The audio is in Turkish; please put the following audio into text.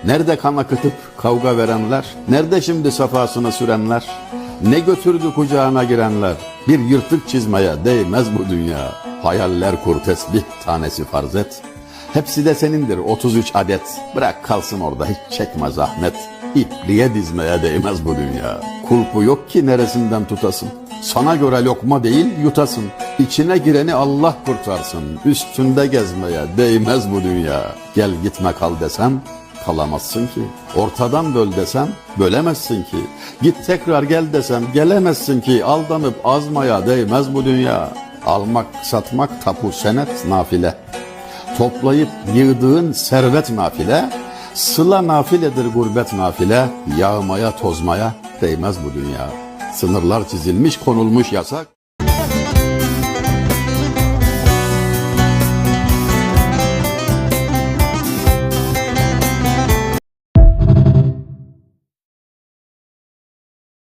Nerede kan akıtıp kavga verenler? Nerede şimdi safasını sürenler? Ne götürdü kucağına girenler? Bir yırtık çizmeye değmez bu dünya. Hayaller kur tesbih tanesi farz et. Hepsi de senindir 33 adet. Bırak kalsın orada hiç çekme zahmet. İpliğe dizmeye değmez bu dünya. Kulpu yok ki neresinden tutasın. Sana göre lokma değil yutasın. İçine gireni Allah kurtarsın. Üstünde gezmeye değmez bu dünya. Gel gitme kal desem kalamazsın ki. Ortadan böl desem bölemezsin ki. Git tekrar gel desem gelemezsin ki. Aldanıp azmaya değmez bu dünya. Almak satmak tapu senet nafile. Toplayıp yığdığın servet nafile. Sıla nafiledir gurbet nafile. Yağmaya tozmaya değmez bu dünya. Sınırlar çizilmiş konulmuş yasak.